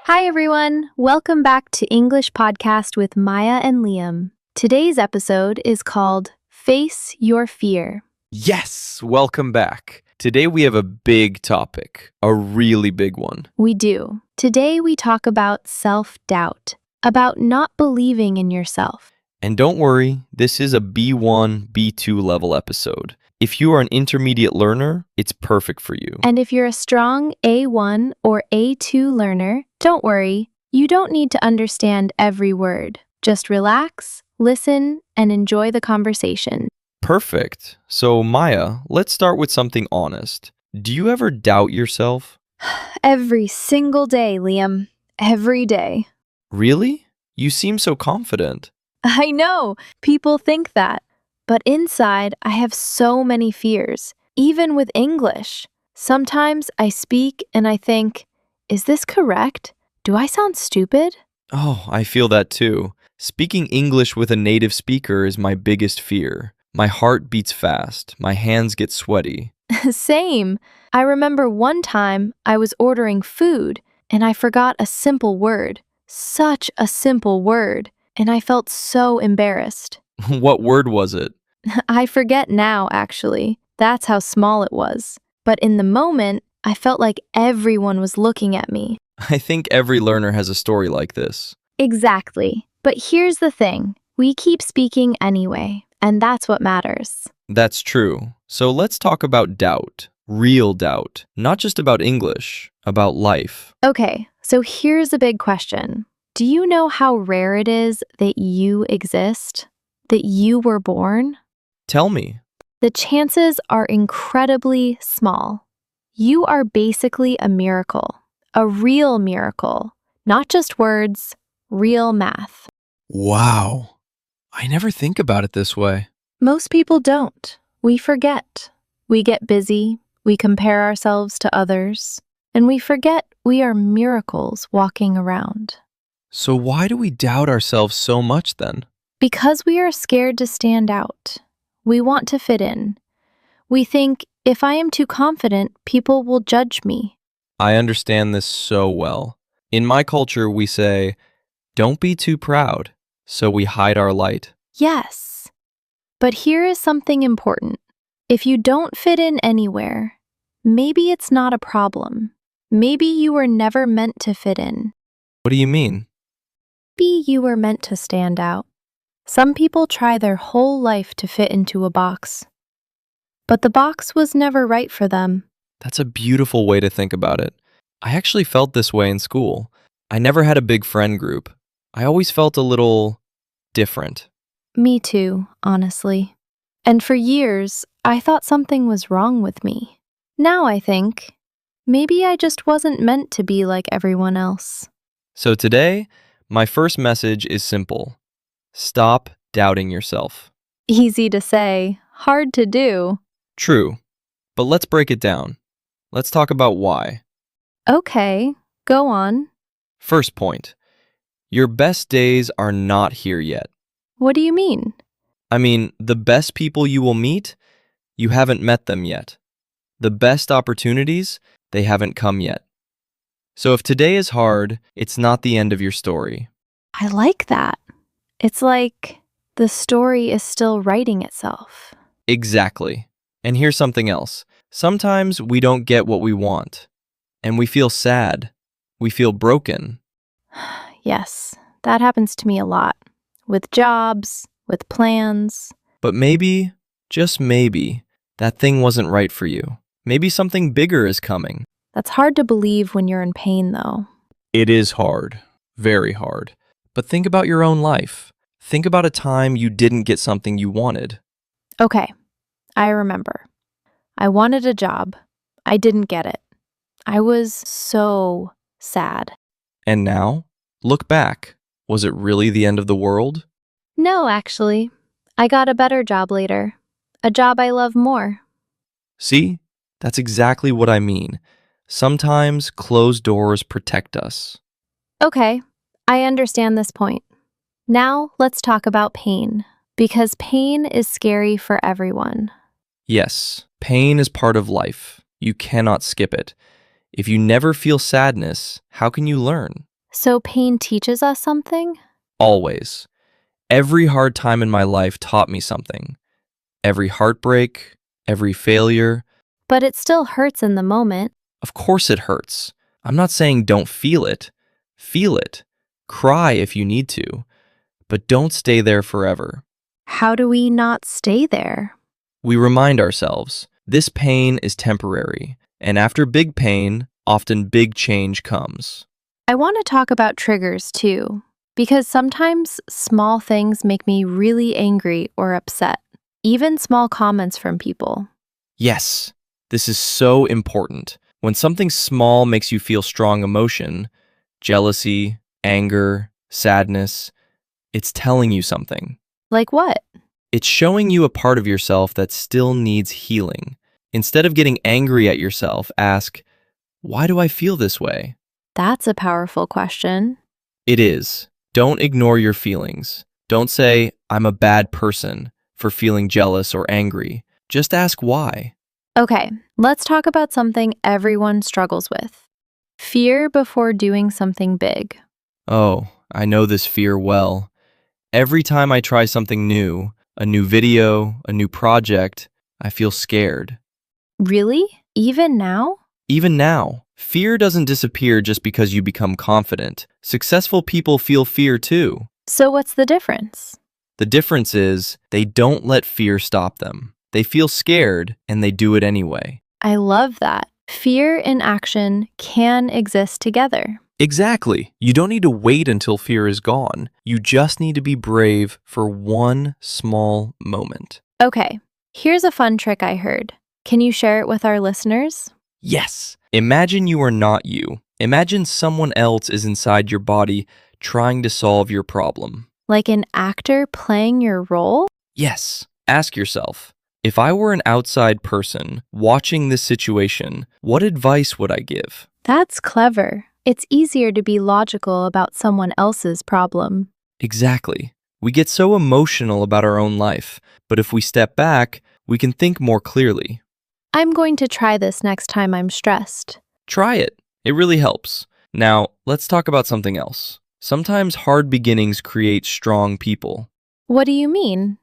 Hi, everyone. Welcome back to English Podcast with Maya and Liam. Today's episode is called Face Your Fear. Yes, welcome back. Today we have a big topic, a really big one. We do. Today we talk about self-doubt, about not believing in yourself. And don't worry, this is a B1, B2 level episode. If you are an intermediate learner, it's perfect for you. And if you're a strong A1 or A2 learner, don't worry. You don't need to understand every word. Just relax, listen, and enjoy the conversation. Perfect. So Maya, let's start with something honest. Do you ever doubt yourself? Every single day, Liam. Every day. Really? You seem so confident. I know, people think that. But inside, I have so many fears, even with English. Sometimes I speak and I think, is this correct? Do I sound stupid? Oh, I feel that too. Speaking English with a native speaker is my biggest fear. My heart beats fast. My hands get sweaty. Same. I remember one time I was ordering food and I forgot a simple word. Such a simple word. And I felt so embarrassed. What word was it? I forget now, actually. That's how small it was. But in the moment, I felt like everyone was looking at me. I think every learner has a story like this. Exactly. But here's the thing. We keep speaking anyway, and that's what matters. That's true. So let's talk about doubt. Real doubt. Not just about English, about life. Okay, so here's a big question. Do you know how rare it is that you exist? That you were born? Tell me. The chances are incredibly small. You are basically a miracle, a real miracle, not just words, real math. Wow. I never think about it this way. Most people don't. We forget. We get busy, we compare ourselves to others, and we forget we are miracles walking around. So why do we doubt ourselves so much then? Because we are scared to stand out. We want to fit in. We think, if I am too confident, people will judge me. I understand this so well. In my culture, we say, don't be too proud, so we hide our light. Yes. But here is something important. If you don't fit in anywhere, maybe it's not a problem. Maybe you were never meant to fit in. What do you mean? Maybe you were meant to stand out. Some people try their whole life to fit into a box. But the box was never right for them. That's a beautiful way to think about it. I actually felt this way in school. I never had a big friend group. I always felt a little different. Me too, honestly. And for years, I thought something was wrong with me. Now I think, maybe I just wasn't meant to be like everyone else. So today, my first message is simple. Stop doubting yourself. Easy to say, hard to do. True, but let's break it down. Let's talk about why. Okay, go on. First point, your best days are not here yet. What do you mean? I mean, the best people you will meet, you haven't met them yet. The best opportunities, they haven't come yet. So if today is hard, it's not the end of your story. I like that. It's like the story is still writing itself. Exactly. And here's something else. Sometimes we don't get what we want, and we feel sad. We feel broken. Yes, that happens to me a lot. With jobs, with plans. But maybe, just maybe, that thing wasn't right for you. Maybe something bigger is coming. That's hard to believe when you're in pain, though. It is hard. Very hard. But think about your own life. Think about a time you didn't get something you wanted. Okay, I remember. I wanted a job. I didn't get it. I was so sad. And now, look back. Was it really the end of the world? No, actually. I got a better job later. A job I love more. See? That's exactly what I mean. Sometimes closed doors protect us. Okay, I understand this point. Now let's talk about pain, because pain is scary for everyone. Yes, pain is part of life. You cannot skip it. If you never feel sadness, how can you learn? So pain teaches us something? Always. Every hard time in my life taught me something. Every heartbreak, every failure. But it still hurts in the moment. Of course it hurts. I'm not saying don't feel it. Feel it. Cry if you need to. But don't stay there forever. How do we not stay there? We remind ourselves this pain is temporary, and after big pain, often big change comes. I want to talk about triggers too, because sometimes small things make me really angry or upset, even small comments from people. Yes, this is so important. When something small makes you feel strong emotion, jealousy, anger, sadness, it's telling you something. Like what? It's showing you a part of yourself that still needs healing. Instead of getting angry at yourself, ask, why do I feel this way? That's a powerful question. It is. Don't ignore your feelings. Don't say, I'm a bad person for feeling jealous or angry. Just ask why. Okay, let's talk about something everyone struggles with. Fear before doing something big. Oh, I know this fear well. Every time I try something new, a new video, a new project, I feel scared. Really? Even now? Even now, fear doesn't disappear just because you become confident. Successful people feel fear too. So what's the difference? The difference is they don't let fear stop them. They feel scared and they do it anyway. I love that. Fear and action can exist together. Exactly. You don't need to wait until fear is gone. You just need to be brave for one small moment. Okay, here's a fun trick I heard. Can you share it with our listeners? Yes. Imagine you are not you. Imagine someone else is inside your body trying to solve your problem. Like an actor playing your role? Yes. Ask yourself, if I were an outside person watching this situation, what advice would I give? That's clever. It's easier to be logical about someone else's problem. Exactly. We get so emotional about our own life, but if we step back, we can think more clearly. I'm going to try this next time I'm stressed. Try it. It really helps. Now, let's talk about something else. Sometimes hard beginnings create strong people. What do you mean?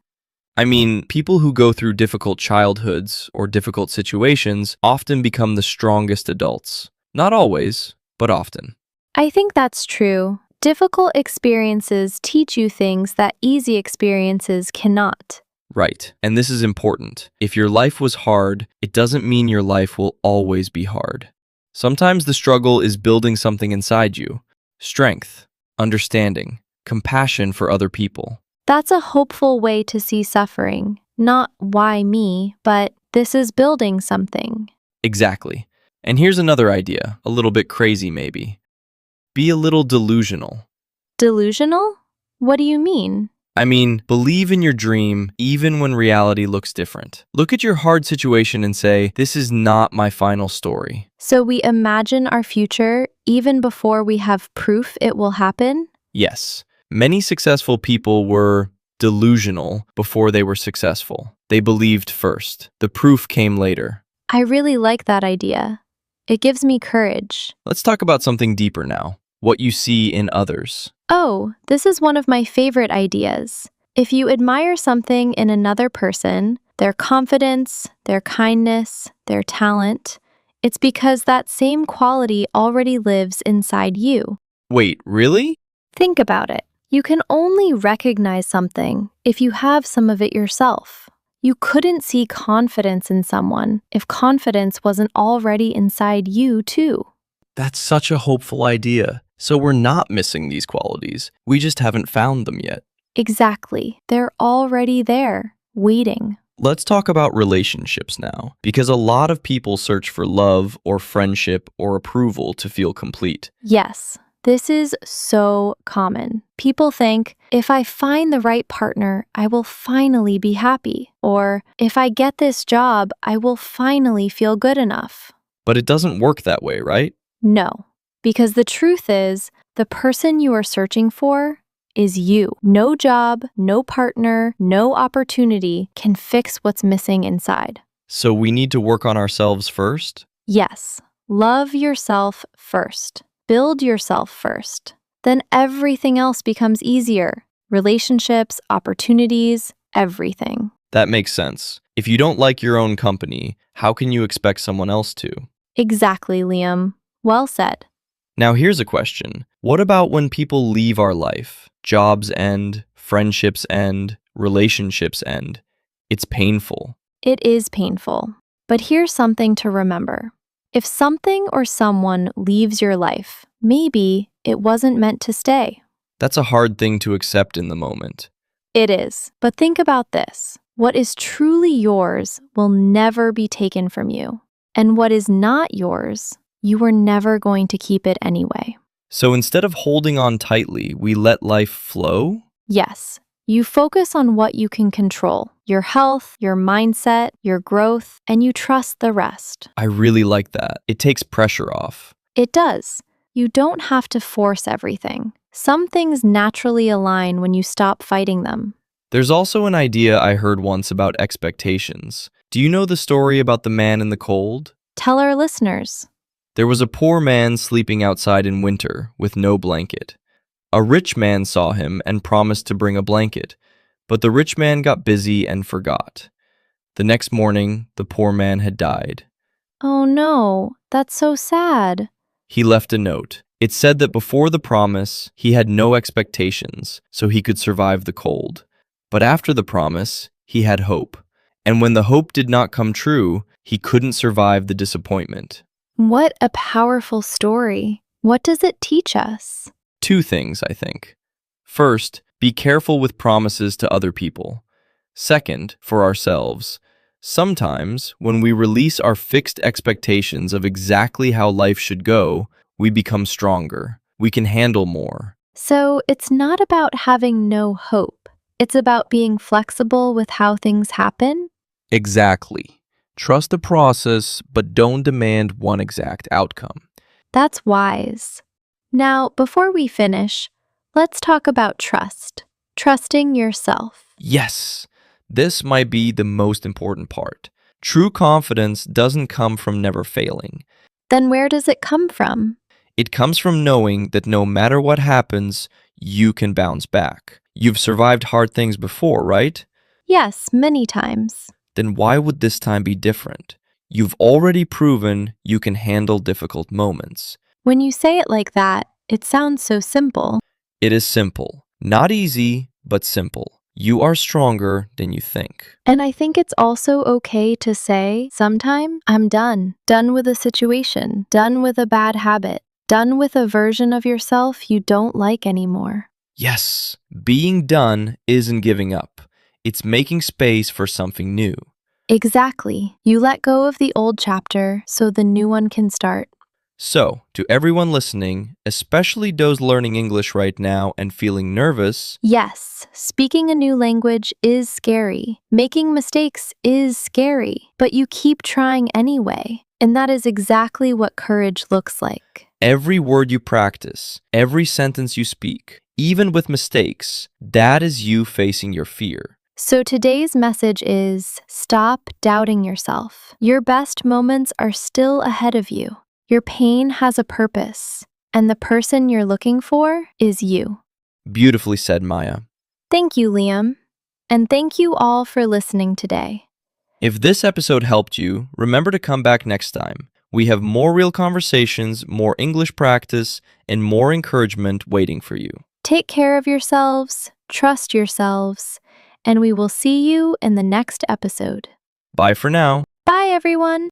I mean, people who go through difficult childhoods or difficult situations often become the strongest adults. Not always, but often. I think that's true. Difficult experiences teach you things that easy experiences cannot. Right. And this is important. If your life was hard, it doesn't mean your life will always be hard. Sometimes the struggle is building something inside you. Strength, understanding, compassion for other people. That's a hopeful way to see suffering. Not why me, but this is building something. Exactly. And here's another idea, a little bit crazy maybe. Be a little delusional. Delusional? What do you mean? I mean, believe in your dream even when reality looks different. Look at your hard situation and say, this is not my final story. So we imagine our future even before we have proof it will happen? Yes, many successful people were delusional before they were successful. They believed first. The proof came later. I really like that idea. It gives me courage. Let's talk about something deeper now. What you see in others. Oh, this is one of my favorite ideas. If you admire something in another person, their confidence, their kindness, their talent, it's because that same quality already lives inside you. Wait, really? Think about it. You can only recognize something if you have some of it yourself. You couldn't see confidence in someone if confidence wasn't already inside you, too. That's such a hopeful idea. So we're not missing these qualities. We just haven't found them yet. Exactly. They're already there, waiting. Let's talk about relationships now, because a lot of people search for love or friendship or approval to feel complete. Yes, this is so common. People think, if I find the right partner, I will finally be happy. Or, if I get this job, I will finally feel good enough. But it doesn't work that way, right? No, because the truth is, the person you are searching for is you. No job, no partner, no opportunity can fix what's missing inside. So we need to work on ourselves first? Yes, love yourself first. Build yourself first. then everything else becomes easier. Relationships, opportunities, everything. That makes sense. If you don't like your own company, how can you expect someone else to? Exactly, Liam. Well said. Now, here's a question. What about when people leave our life? Jobs end, friendships end, relationships end. It's painful. It is painful. But here's something to remember. If something or someone leaves your life, maybe it wasn't meant to stay. That's a hard thing to accept in the moment. It is. But think about this. What is truly yours will never be taken from you. And what is not yours, you were never going to keep it anyway. So instead of holding on tightly, we let life flow? Yes, you focus on what you can control, your health, your mindset, your growth, and you trust the rest. I really like that. It takes pressure off. It does. You don't have to force everything. Some things naturally align when you stop fighting them. There's also an idea I heard once about expectations. Do you know the story about the man in the cold? Tell our listeners. There was a poor man sleeping outside in winter with no blanket. A rich man saw him and promised to bring a blanket, but the rich man got busy and forgot. The next morning, the poor man had died. Oh no, that's so sad. He left a note. It said that before the promise, he had no expectations, so he could survive the cold. But after the promise, he had hope. And when the hope did not come true, he couldn't survive the disappointment. What a powerful story. What does it teach us? Two things, I think. First, be careful with promises to other people. Second, for ourselves. Sometimes, when we release our fixed expectations of exactly how life should go, we become stronger. We can handle more. So it's not about having no hope. It's about being flexible with how things happen. Exactly. Trust the process, but don't demand one exact outcome. That's wise. Now, before we finish, let's talk about trust. Trusting yourself. Yes, this might be the most important part. True confidence doesn't come from never failing. Then where does it come from? It comes from knowing that no matter what happens, you can bounce back. You've survived hard things before, right? Yes, many times. Then why would this time be different? You've already proven you can handle difficult moments. When you say it like that, it sounds so simple. It is simple. Not easy, but simple. You are stronger than you think. And I think it's also okay to say, sometime, I'm done. Done with a situation. Done with a bad habit. Done with a version of yourself you don't like anymore. Yes, being done isn't giving up. It's making space for something new. Exactly. You let go of the old chapter so the new one can start. So, to everyone listening, especially those learning English right now and feeling nervous, Yes, speaking a new language is scary. Making mistakes is scary. But you keep trying anyway. And that is exactly what courage looks like. every word you practice, every sentence you speak, even with mistakes, that is you facing your fear. So today's message is stop doubting yourself. Your best moments are still ahead of you. Your pain has a purpose, and the person you're looking for is you. Beautifully said, Maya. Thank you, Liam. And thank you all for listening today. If this episode helped you, remember to come back next time. We have more real conversations, more English practice, and more encouragement waiting for you. Take care of yourselves, trust yourselves, and we will see you in the next episode. Bye for now. Bye, everyone.